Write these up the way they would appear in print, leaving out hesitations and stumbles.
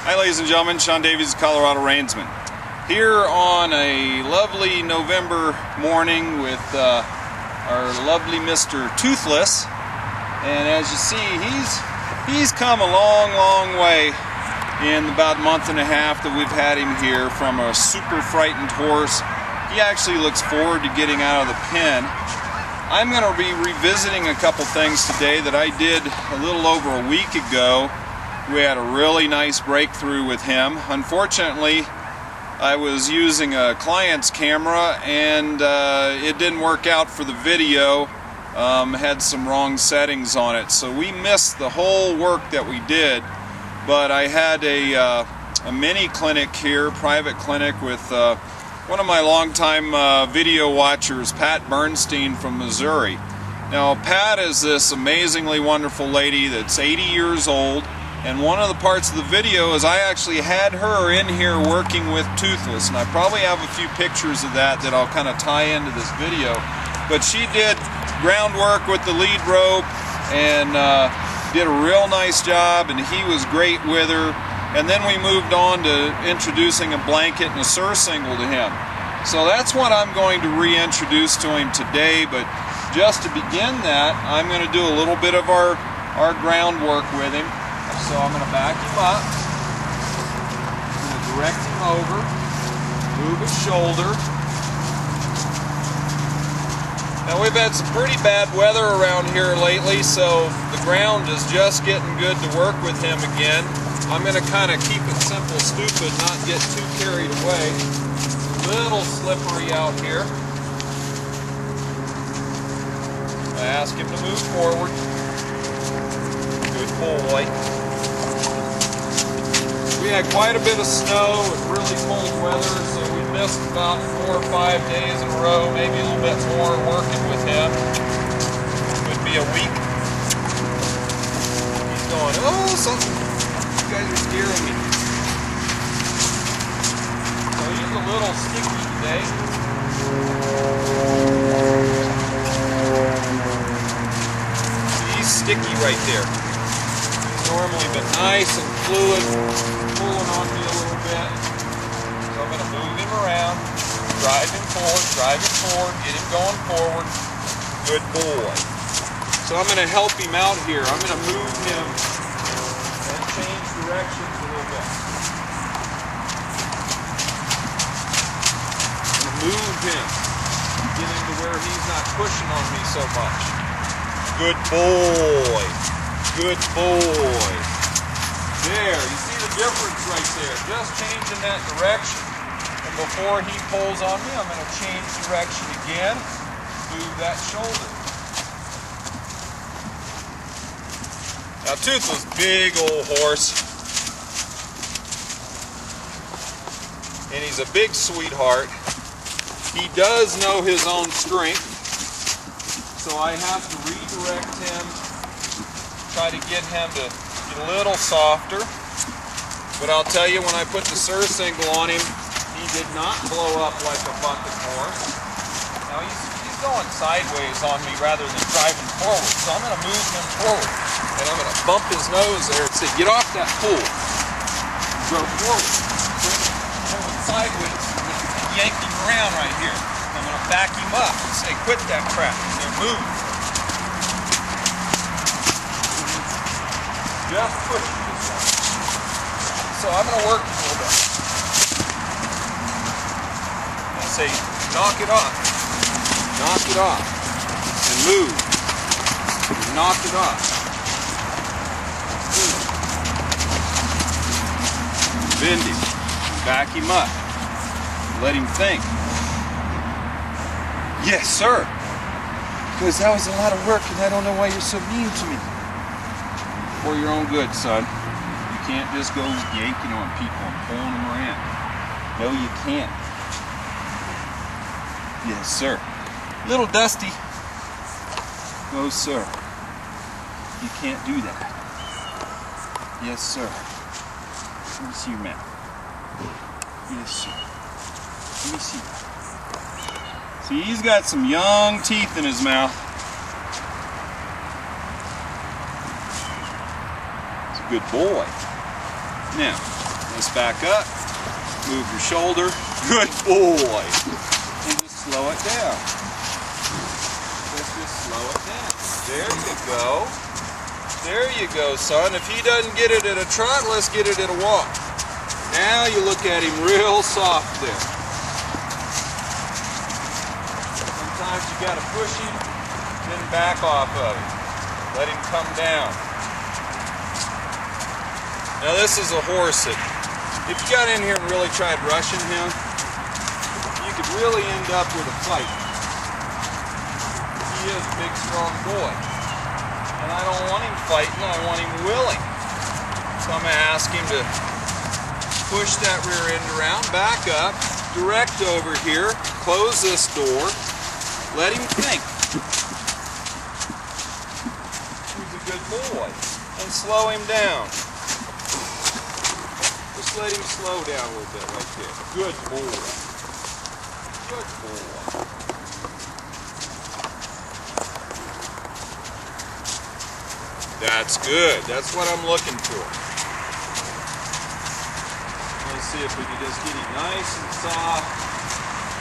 Hi ladies and gentlemen, Sean Davies, Coloradoreinsman. Here on a lovely November morning with our lovely Mr. Toothless. And as you see, he's come a long way in about a month and a half that we've had him here. From a super frightened horse, he actually looks forward to getting out of the pen. I'm going to be revisiting a couple things today that I did a little over a week ago. We had a really nice breakthrough with him. Unfortunately, I was using a client's camera and it didn't work out for the video. Had some wrong settings on it, so we missed the whole work that we did. But I had a mini clinic here, private clinic, with one of my longtime video watchers, Pat Bernstein from Missouri. Now, Pat is this amazingly wonderful lady that's 80 years old. And one of the parts of the video is I actually had her in here working with Toothless, and I probably have a few pictures of that I'll kind of tie into this video. But she did groundwork with the lead rope and did a real nice job, and he was great with her. And then we moved on to introducing a blanket and a surcingle to him. So that's what I'm going to reintroduce to him today. But just to begin that, I'm going to do a little bit of our groundwork with him. So I'm going to back him up, I'm going to direct him over, move his shoulder. Now, we've had some pretty bad weather around here lately, so the ground is just getting good to work with him again. I'm going to kind of keep it simple, stupid, not get too carried away. A little slippery out here. I ask him to move forward. Good boy. We had quite a bit of snow and really cold weather, so we missed about 4 or 5 days in a row, maybe a little bit more, working with him. Could be a week. He's going, oh, something. You guys are scaring me. So he's a little sticky today. He's sticky right there. He's normally been nice and fluid, pulling on me a little bit. So I'm going to move him around, drive him forward, get him going forward. Good boy. So I'm going to help him out here. I'm going to move him and change directions a little bit. I'm going to move him, get him to where he's not pushing on me so much. Good boy. Good boy. There, you see the difference right there. Just changing that direction. And before he pulls on me, I'm going to change direction again. Move that shoulder. Now, Toothless, big old horse. And he's a big sweetheart. He does know his own strength. So I have to redirect him, try to get him to get a little softer. But I'll tell you, when I put the surcingle on him, he did not blow up like a bucket horse. Now he's going sideways on me rather than driving forward. So I'm going to move him forward. And I'm going to bump his nose there and say, get off that pool. Go forward. Going sideways. Yank him around right here. I'm going to back him up and say, quit that crap. Now move. Just push this way. So I'm going to work a little bit. I say, knock it off. Knock it off. And move. Knock it off. Move. Bend him. Back him up. Let him think. Yes, sir. Because that was a lot of work, and I don't know why you're so mean to me. For your own good, son. You can't just go yanking on people and pulling them around. No, you can't. Yes, sir. Little dusty. No, sir. You can't do that. Yes, sir. Let me see your mouth. Yes, sir. Let me see. See, he's got some young teeth in his mouth. It's a good boy. Now, Let's back up. Move your shoulder. Good boy. And just slow it down. Let's just slow it down. There you go. There you go, son. If he doesn't get it at a trot, let's get it at a walk. Now you look at him real soft there. Sometimes you got to push him, then back off of him. Let him come down. Now this is a horse that, if you got in here and really tried rushing him, you could really end up with a fight. He is a big, strong boy. And I don't want him fighting, I want him willing. So I'm going to ask him to push that rear end around, back up, direct over here, close this door, let him think. He's a good boy. And slow him down. Just let him slow down a little bit like this. Good boy. Good boy. That's good. That's what I'm looking for. Let's see if we can just get him nice and soft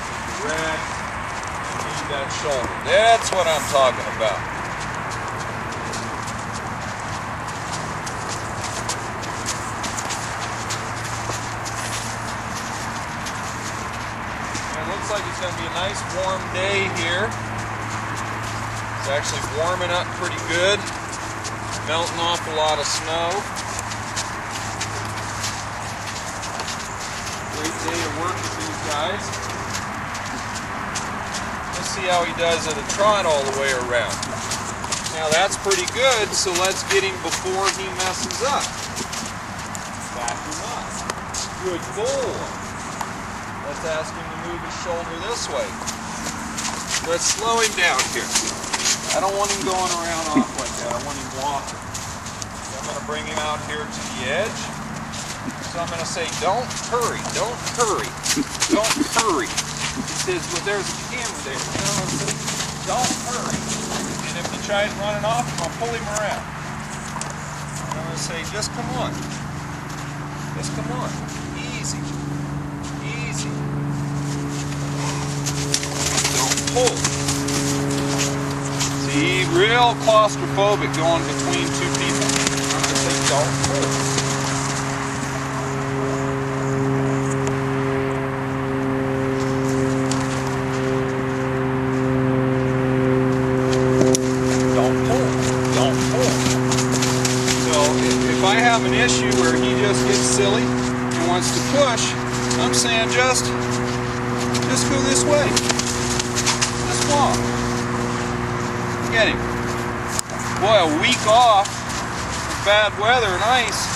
and direct and leave that shoulder. That's what I'm talking about. And it looks like it's going to be a nice warm day here. It's actually warming up pretty good. Melting off a lot of snow. Great day to work with these guys. Let's see how he does at a trot all the way around. Now that's pretty good, so let's get him before he messes up. Back him up. Good boy. Let's ask him to move his shoulder this way. Let's slow him down here. I don't want him going around off like that. I want him walking. So I'm going to bring him out here to the edge. So I'm going to say, don't hurry, don't hurry, don't hurry. He says, well, there's a camera there. You know, I said, don't hurry. And if he tries running off, I'll pull him around. I'm going to say, just come on. Just come on. Easy. Easy. Don't pull. See, real claustrophobic going between two people. I'm going to say, don't pull. Don't pull. Don't pull. So if I have an issue where he just gets silly and wants to push, I'm saying just go this way. Just walk. Get him. Boy, a week off with bad weather and ice.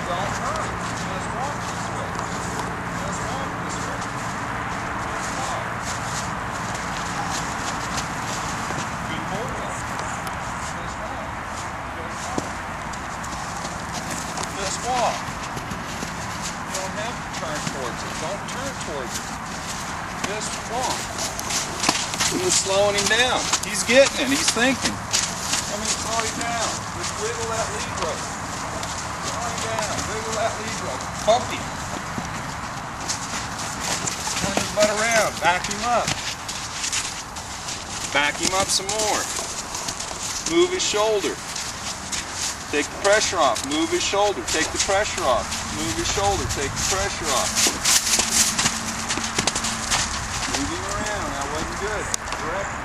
Don't hurry. Just walk this way. Just walk this way. Just walk. Good boy. Just walk. Just walk. Just walk. You don't have to turn towards it. Don't turn towards it. Just walk. He's slowing him down. He's getting it. He's thinking. I'm going to slow him down. Just wiggle that lead rope. Slow him down. Wiggle that lead rope. Pump him. Turn his butt around. Back him up. Back him up some more. Move his shoulder. Take the pressure off. Move his shoulder. Take the pressure off. Move his shoulder. Take the pressure off. Move him around. That wasn't good. Direct him.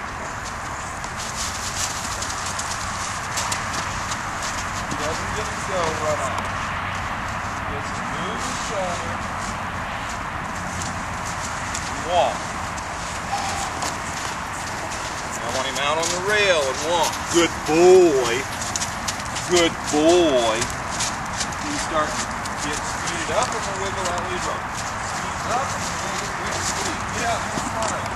He doesn't get to go run off. He gets to move his shoulder and walk. I want him out on the rail and walk. Good boy. Good boy. You start to get speeded up and we'll wiggle that lead rope. Speed up and wiggle speed. Get out in front of it.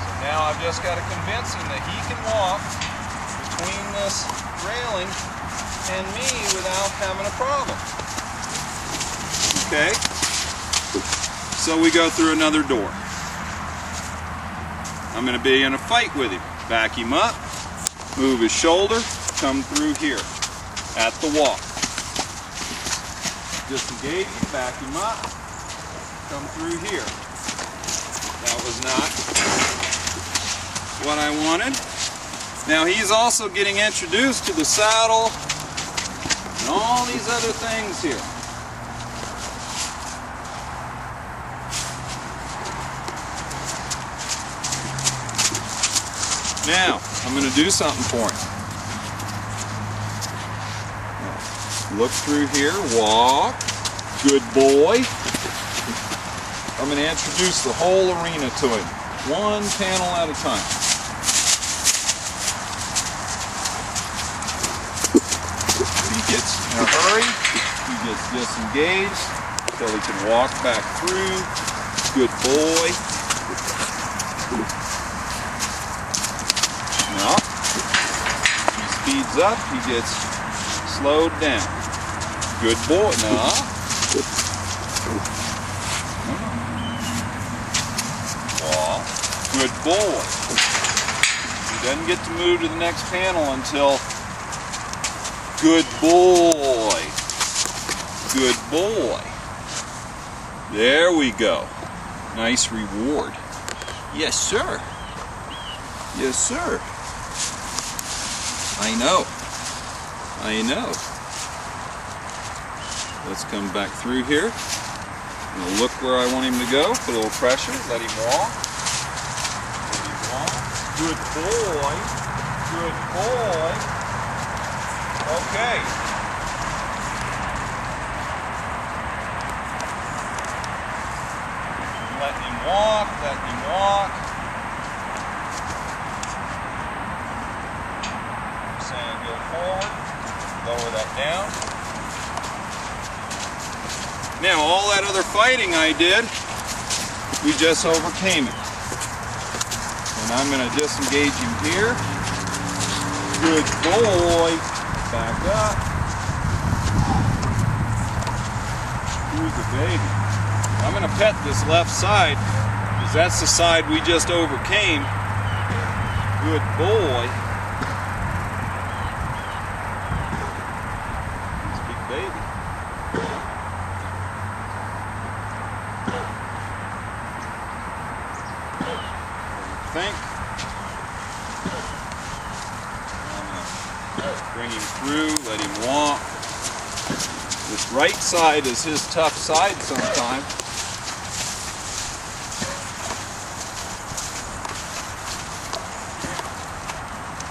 So now I've just got to convince him that he can walk between this railing and me without having a problem. Okay? So we go through another door. I'm going to be in a fight with him. Back him up, move his shoulder, come through here at the walk. Disengage him, back him up, come through here. That was not what I wanted. Now he's also getting introduced to the saddle and all these other things here. Now, I'm going to do something for him. Look through here, walk, good boy. I'm going to introduce the whole arena to him, one panel at a time. He gets in a hurry, he gets disengaged, so he can walk back through, good boy. Now, he speeds up, he gets slowed down. Good boy. Now. Walk. Good boy. He doesn't get to move to the next panel until good boy. Good boy. There we go. Nice reward. Yes, sir. Yes, sir. I know. I know. Let's come back through here. We'll look where I want him to go. Put a little pressure. Let him walk. Let him walk. Good boy. Good boy. Okay. Let him walk. Let him walk. Saying go forward. Lower that down. Now, all that other fighting I did, we just overcame it. And I'm going to disengage him here. Good boy. Back up. Who's the baby? I'm going to pet this left side, because that's the side we just overcame. Good boy. He's a big baby. Think. I'm going to bring him through, let him walk. This right side is his tough side sometimes.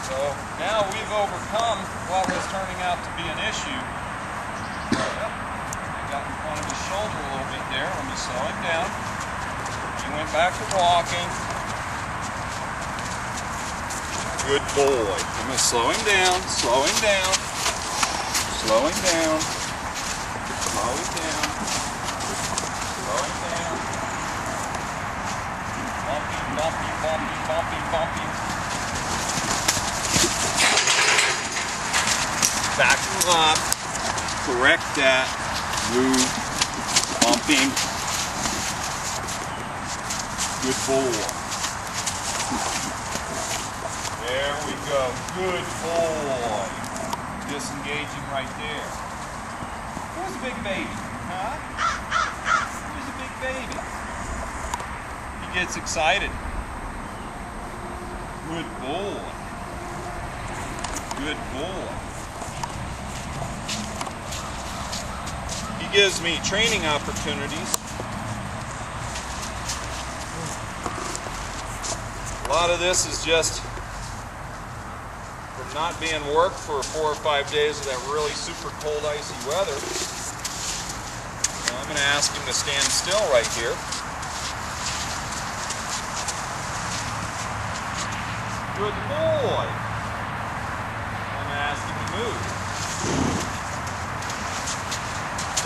So now we've overcome what was turning out to be an issue. Yep. I got in front of his shoulder a little bit there. Let me slow him down. He went back to walking. Good boy. I'm going to slow him down, slow him down, slow him down, slow him down, slow him down. Bump him, bump him, bump him, bump him, bump him. Back him up, correct that, move, bump him. Good boy. There we go. Good boy. Disengage him right there. Who's a big baby? Huh? Who's a big baby? He gets excited. Good boy. Good boy. He gives me training opportunities. A lot of this is just from not being worked for 4 or 5 days of that really super cold, icy weather. So I'm going to ask him to stand still right here. Good boy. I'm going to ask him to move.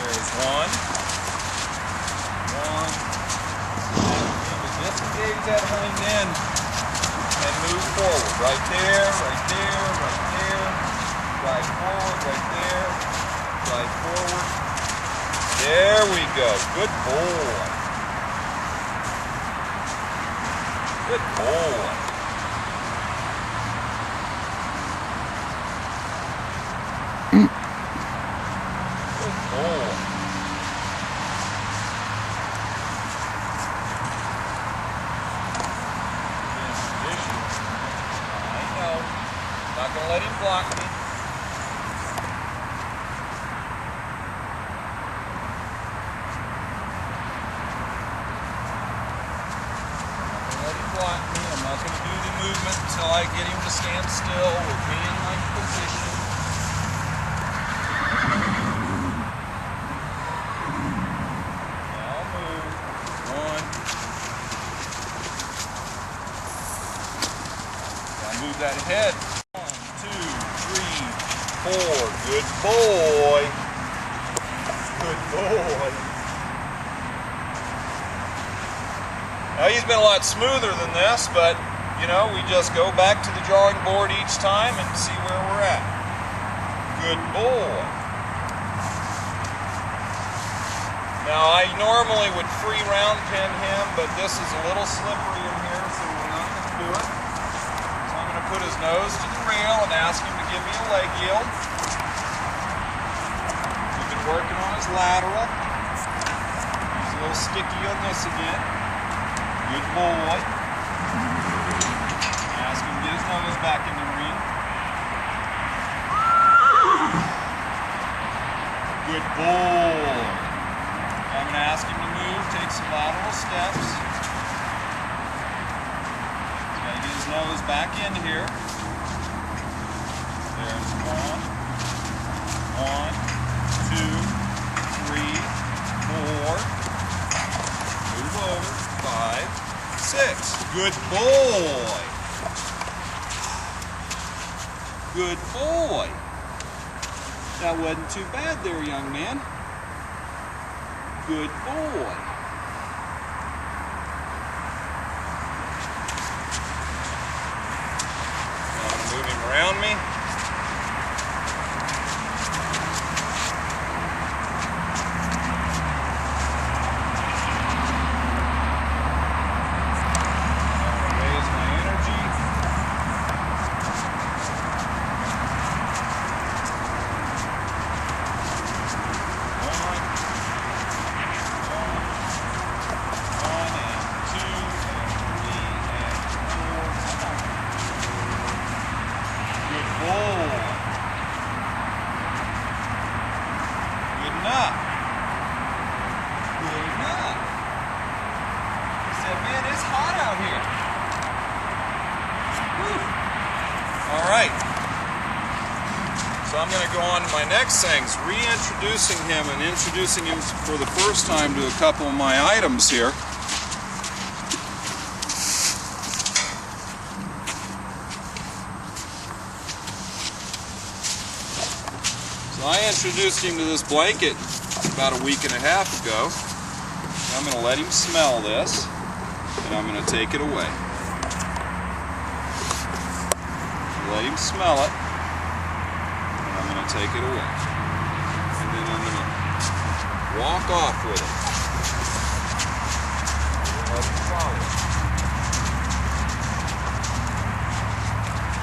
There's one. One. Disengage that hind end. And move forward, right there, right there, right there, right forward, right there, right forward. There we go, good boy. Good boy. Good boy. I know. Not going to let him block me. I'm not going to do the movement until I get him to stand still with me in my position. Now move. One. Now move that head. 1, 2, 3, 4. Good boy. Good boy. Now he's been a lot smoother than this, but you know, we just go back to the drawing board each time and see where we're at. Good boy. Now I normally would free round pin him, but this is a little slippery in here, so we're not going to do it. So I'm going to put his nose to the rail and ask him to give me a leg yield. We've been working on his lateral. He's a little sticky on this again. Good boy. Ask him to get his nose back in the ring. Good boy. I'm going to ask him to move, take some lateral steps. He's got to get his nose back in here. There's 1, 2, 3, 4. Move over. 5, 6. Good boy. Good boy. That wasn't too bad there, young man. Good boy. Now I'm going to move him around me. So I'm going to go on to my next things, reintroducing him and introducing him for the first time to a couple of my items here. So I introduced him to this blanket about a week and a half ago. I'm going to let him smell this, and I'm going to take it away. Let him smell it. Take it away. And then I'm going to walk off with it. Let him follow.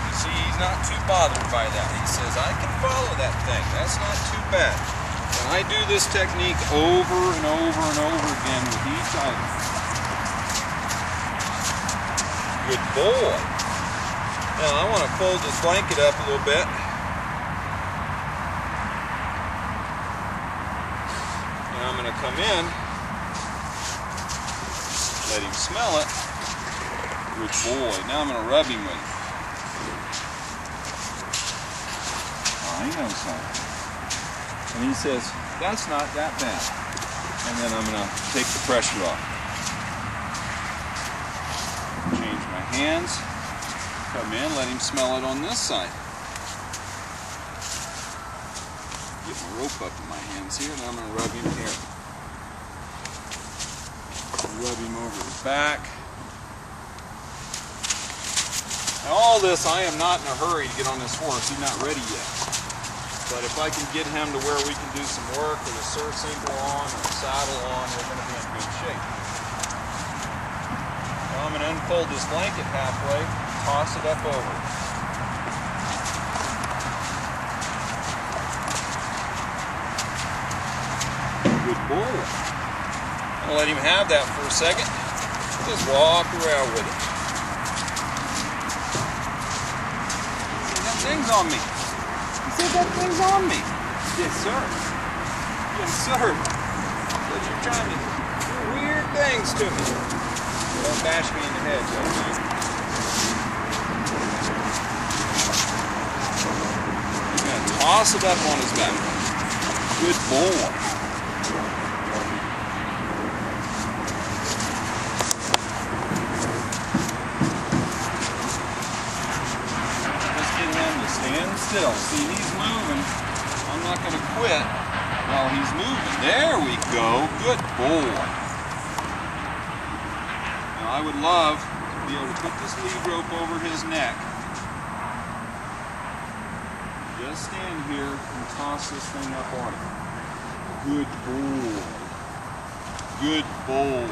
You see, he's not too bothered by that. He says, I can follow that thing. That's not too bad. And I do this technique over and over and over again with each item. Good boy. Now I want to fold this blanket up a little bit. I'm going to come in, let him smell it. Good boy. Now I'm going to rub him with it. Oh, he knows something. And he says, that's not that bad. And then I'm going to take the pressure off. Change my hands. Come in, let him smell it on this side. Get my rope up in my hands here, and I'm going to rub him here. Rub him over his back. Now all this, I am not in a hurry to get on this horse. He's not ready yet. But if I can get him to where we can do some work with a surcingle on or a saddle on, we're going to be in good shape. I'm going to unfold this blanket halfway, toss it up over. Good boy. I'll let him have that for a second. Just walk around with it. See, that thing's on me. He said that thing's on me. Yes, sir. Yes, sir. But you're trying to do weird things to me. Don't bash me in the head, though. He's going to toss it up on his back. Good boy. Stand still. See, he's moving. I'm not going to quit while he's moving. There we go. Good boy. Now, I would love to be able to put this lead rope over his neck. Just stand here and toss this thing up on him. Good boy. Good boy.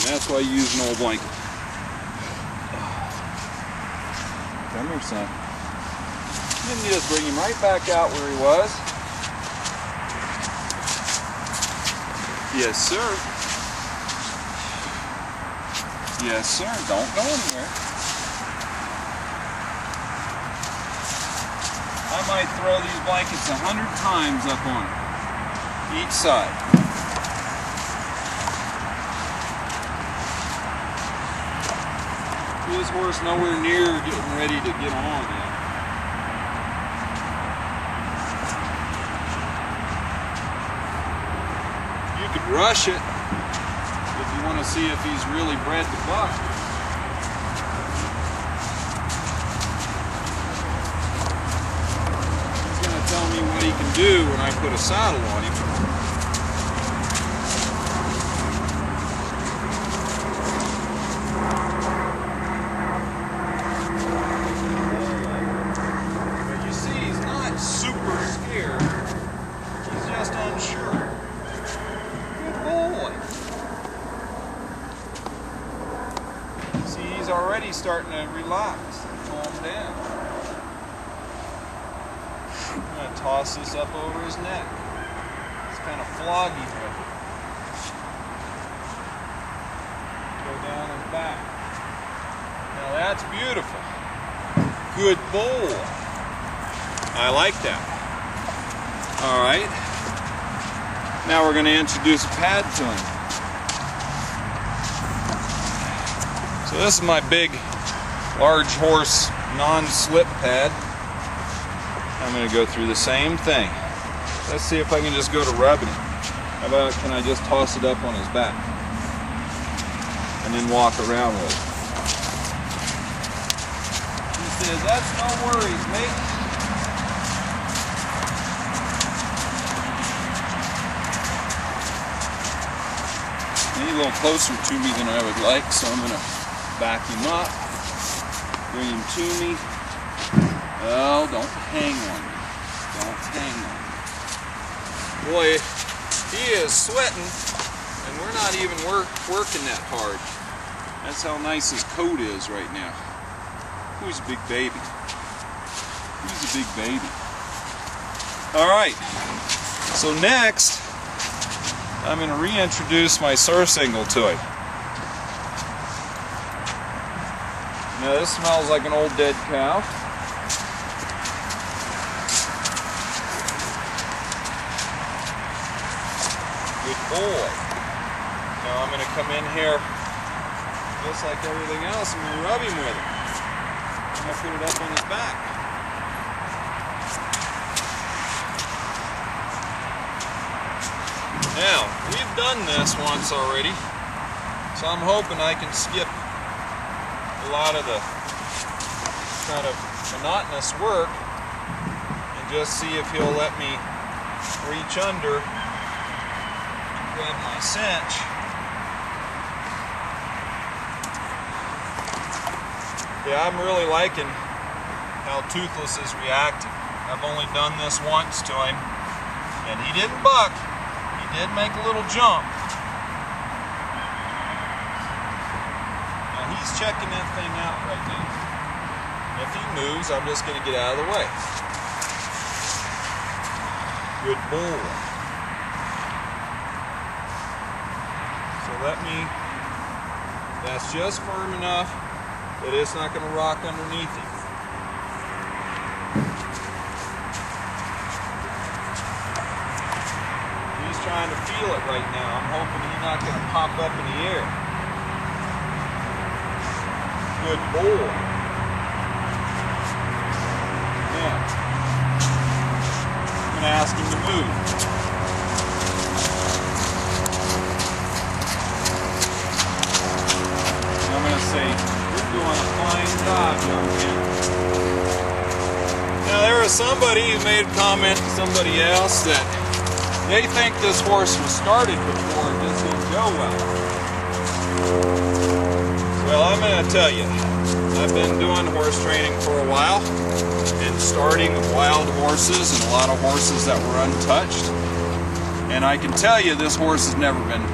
That's why you use an old blanket. Come here, son. Then you just bring him right back out where he was. Yes, sir. Yes, sir. Don't go anywhere. I might throw these blankets 100 times up on him, each side. This horse nowhere near getting ready to get on yet. You could rush it if you want to see if he's really bred to buck. He's going to tell me what he can do when I put a saddle on him. Already starting to relax and calm down. I'm going to toss this up over his neck. It's kind of floggy with it. Go down his back. Now that's beautiful. Good boy. I like that. All right. Now we're going to introduce a pad to him. So this is my big, large horse non-slip pad. I'm going to go through the same thing. Let's see if I can just go to rubbing him. How about, can I just toss it up on his back? And then walk around with it. He says, that's no worries, mate. He's a little closer to me than I would like, so I'm going to back him up, bring him to me. Oh, don't hang on me. Don't hang on me. Boy, he is sweating, and we're not even working that hard. That's how nice his coat is right now. Who's a big baby? Who's a big baby? All right, so next, I'm going to reintroduce my surcingle to him. Now this smells like an old dead cow. Good boy. Now I'm going to come in here just like everything else. I'm going to rub him with it. I'm going to put it up on his back. Now, we've done this once already, so I'm hoping I can skip a lot of the kind of monotonous work and just see if he'll let me reach under and grab my cinch. Yeah, I'm really liking how Toothless is reacting. I've only done this once to him, And he didn't buck. He did make a little jump. Now he's checking that thing out right now. If he moves, I'm just going to get out of the way. Good boy. So that's just firm enough that it's not going to rock underneath him. He's trying to feel it right now. I'm hoping he's not going to pop up in the air. Good boy. Now, I'm going to ask him to move. I'm going to say, you're doing a fine job, young man. Now there was somebody who made a comment to somebody else that they think this horse was started before and just didn't go well. Well, I'm going to tell you, I've been doing horse training for a while and starting with wild horses and a lot of horses that were untouched. And I can tell you this horse has never been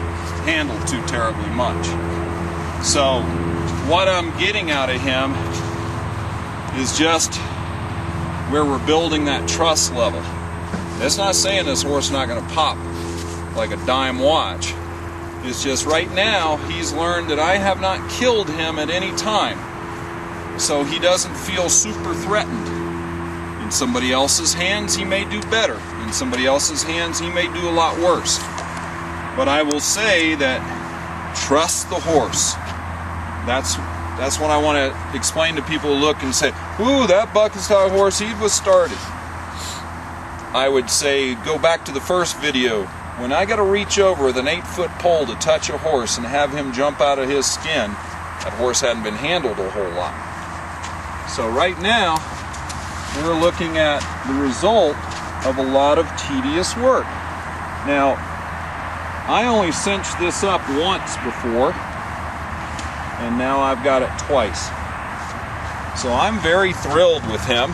handled too terribly much. So what I'm getting out of him is just where we're building that trust level. That's not saying this horse is not going to pop like a dime watch. It's just right now he's learned that I have not killed him at any time. So he doesn't feel super threatened. In somebody else's hands he may do better. In somebody else's hands he may do a lot worse. But I will say that trust the horse. That's what I want to explain to people who look and say, ooh, that Buckenshaw horse, he was started. I would say, go back to the first video. When I got to reach over with an 8-foot pole to touch a horse and have him jump out of his skin, that horse hadn't been handled a whole lot. So right now, we're looking at the result of a lot of tedious work. Now, I only cinched this up once before, and now I've got it twice. So I'm very thrilled with him.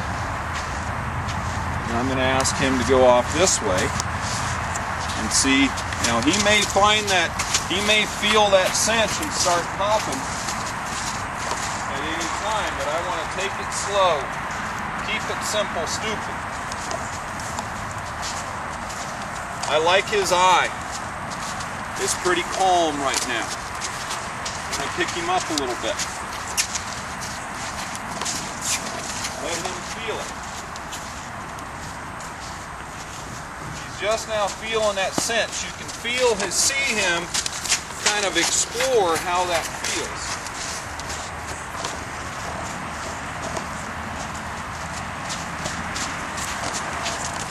And I'm going to ask him to go off this way and see. Now he may find that, he may feel that cinch and start popping at any time, but I want to take it slow. Keep it simple, stupid. I like his eye. It's pretty calm right now. I'm going to pick him up a little bit. Let him feel it. He's just now feeling that cinch. You can see him kind of explore how that feels.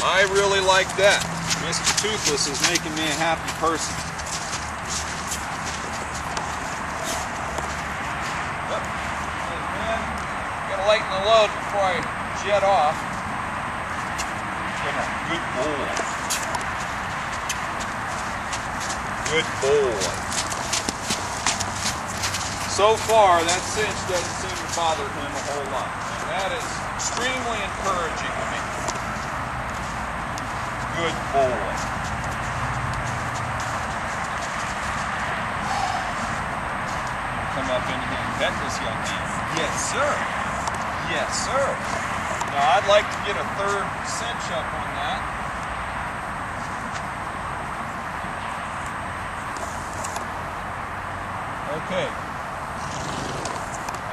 I really like that. Mr. Toothless is making me a happy person. Lighten the load before I jet off. Good boy. Good boy. So far, that cinch doesn't seem to bother him a whole lot. And that is extremely encouraging to me. Good boy. Come up in here and pet this young man. Yes, sir. Yes, sir. Now I'd like to get a third cinch up on that. Okay.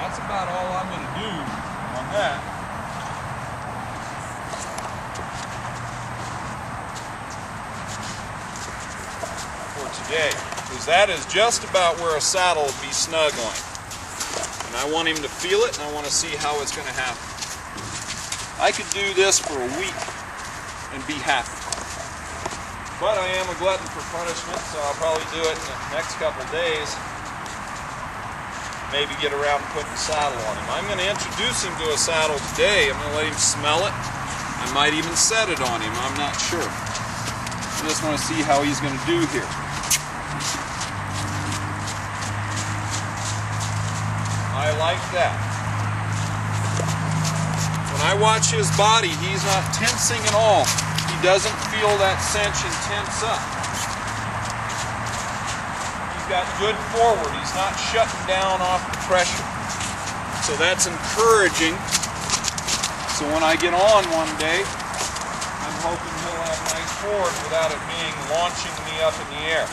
That's about all I'm going to do on that. For today. Because that is just about where a saddle would be snug on. And I want him to feel it, and I want to see how it's going to happen. I could do this for a week and be happy. But I am a glutton for punishment, so I'll probably do it in the next couple days. Maybe get around and putting a saddle on him. I'm going to introduce him to a saddle today. I'm going to let him smell it. I might even set it on him. I'm not sure. I just want to see how he's going to do here. I like that. When I watch his body, he's not tensing at all. He doesn't feel that cinch and tense up. He's got good forward. He's not shutting down off the pressure. So that's encouraging. So when I get on one day, I'm hoping he'll have nice forward without it being launching me up in the air.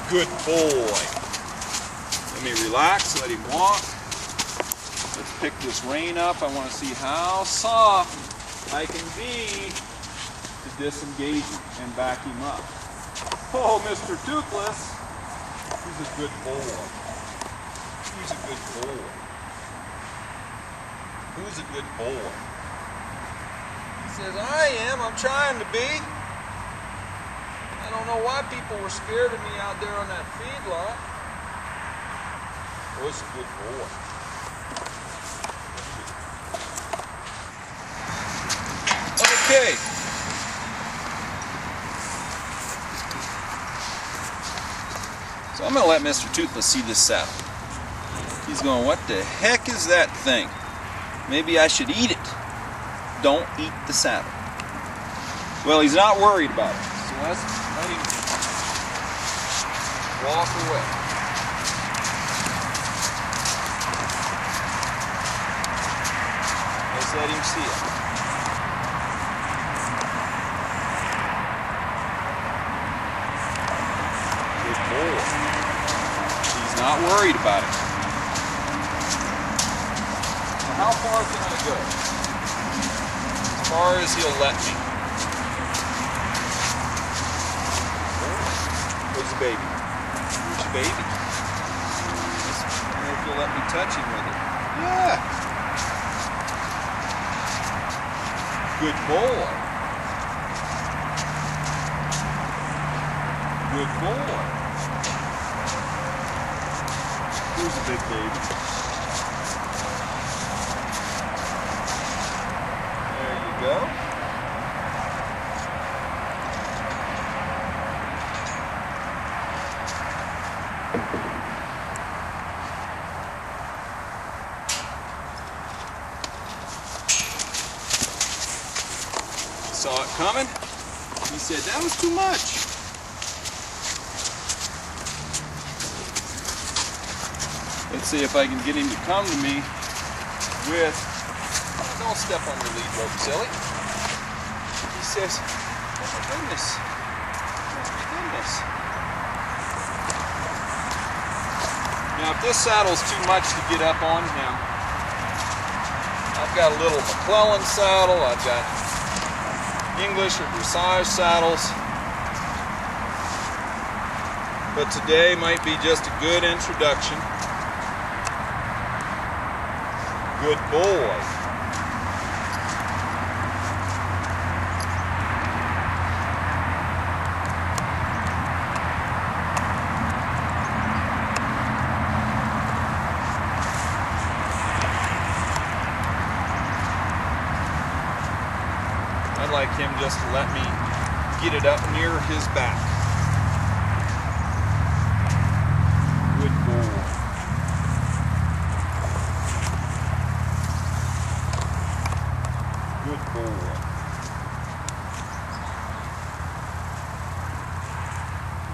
Good boy. Let me relax, let him walk. Let's pick this rein up. I want to see how soft I can be to disengage him and back him up. Oh, Mr. Toothless, he's a good boy. He's a good boy. Who's a good boy? He says, I am. I'm trying to be. I don't know why people were scared of me out there on that feedlot. Oh, it's a good boy. Okay. So I'm going to let Mr. Toothless see this saddle. He's going, what the heck is that thing? Maybe I should eat it. Don't eat the saddle. Well, he's not worried about it. So let's let him walk away. Let's let him see it. Good boy. He's not worried about it. How far can I go? As far as he'll let me. Where's the baby? Where's your baby? I don't know if you'll let me touch him with it. Yeah. Good boy. Good boy. Where's the big baby? Go. Saw it coming. He said that was too much. Let's see if I can get him to come to me with. Don't step on the lead rope, silly. He says, oh my goodness. Oh my goodness. Now if this saddle's too much to get up on him, I've got a little McClellan saddle, I've got English or dressage saddles. But today might be just a good introduction. Good boy. I'd like him just to let me get it up near his back. Good boy. Good boy.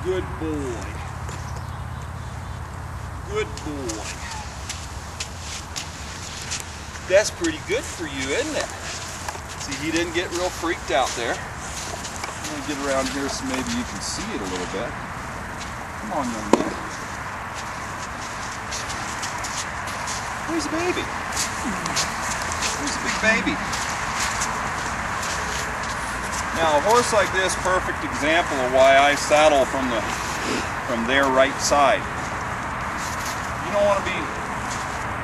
Good boy. Good boy. That's pretty good for you, isn't it? See, he didn't get real freaked out there. I'm going to get around here so maybe you can see it a little bit. Come on, young man. Where's the baby? Where's the big baby? Now, a horse like this, perfect example of why I saddle from their right side. You don't want to be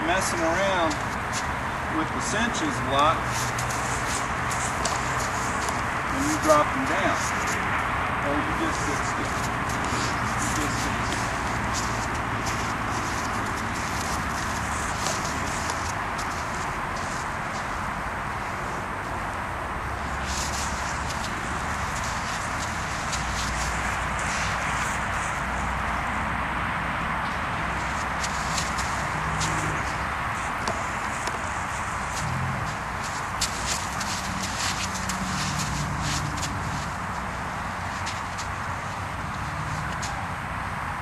messing around with the cinches a lot. You drop them down. Or you just sit still. You just sit still.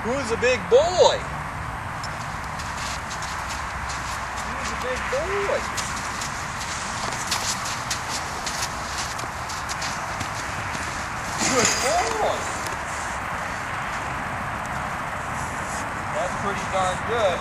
Who's a big boy? Who's a big boy? Good boy. That's pretty darn good.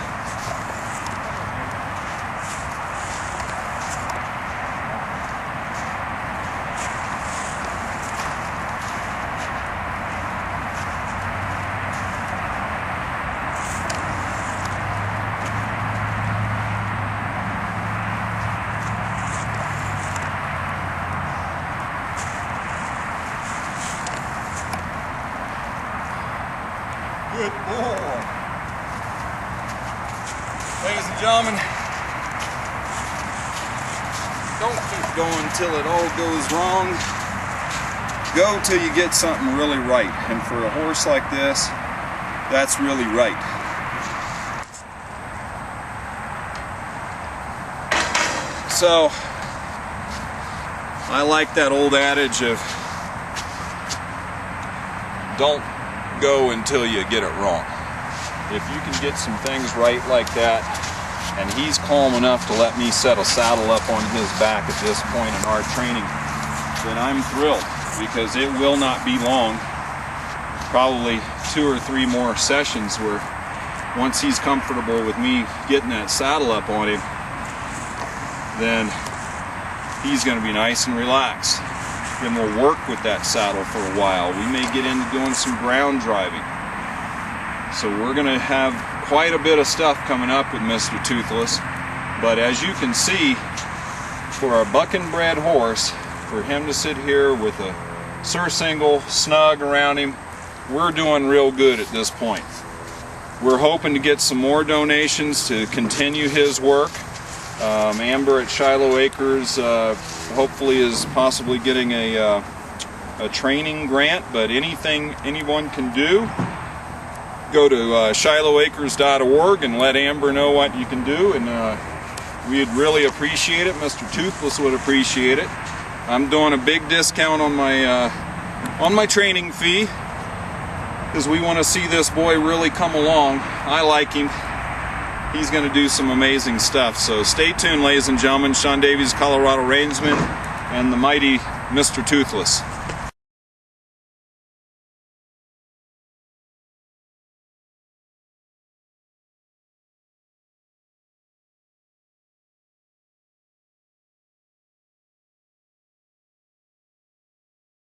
Good boy. Ladies and gentlemen, don't keep going till it all goes wrong. Go till you get something really right. And for a horse like this, that's really right. So, I like that old adage of don't go until you get it wrong. If you can get some things right like that, and he's calm enough to let me set a saddle up on his back at this point in our training, then I'm thrilled, because it will not be long, probably 2 or 3 more sessions where once he's comfortable with me getting that saddle up on him, then he's going to be nice and relaxed. Then we'll work with that saddle for a while. We may get into doing some ground driving. So we're going to have quite a bit of stuff coming up with Mr. Toothless. But as you can see, for a buck and bred horse, for him to sit here with a surcingle snug around him, we're doing real good at this point. We're hoping to get some more donations to continue his work. Amber at Shiloh Acres hopefully is possibly getting a training grant, but anything anyone can do, go to shilohacres.org and let Amber know what you can do, and we'd really appreciate it. Mr. Toothless would appreciate it. I'm doing a big discount on my training fee, because we want to see this boy really come along. I like him. He's going to do some amazing stuff. So stay tuned, ladies and gentlemen. Sean Davies, Coloradoreinsman, and the mighty Mr. Toothless.